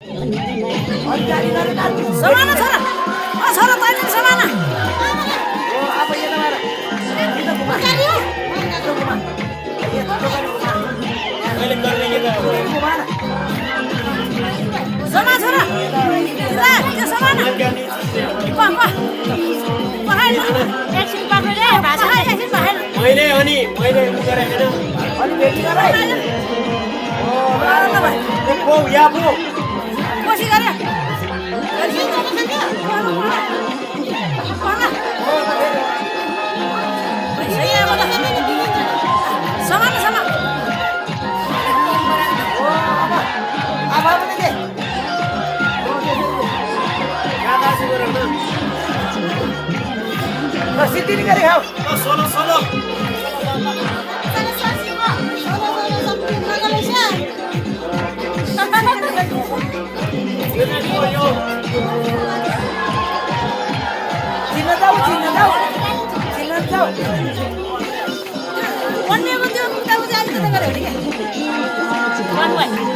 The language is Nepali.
Samana छोरा छोरा तैँले समाना अब यता बाहिर यता घुमा घुमा मैले गर्ने के घुमा न समा छोरा ला त्यो समाना पहाड एकछिन पक्रेर भाषा एकछिन पहाड मैले अनि मैले गरेँ हैन अलि भेटी गर है ओ ल भाइ पो या पो कोसी गरे समाना समा अब पनि दे गादासी गरेर न ल सिद्धि नि गरे खाऊ सोलो सोलो चिन्न जाऊ चिन्न जाऊ चिन्न जाऊ भन्ने त्यो उता उता आइदिँदै गरे भने के भन्नु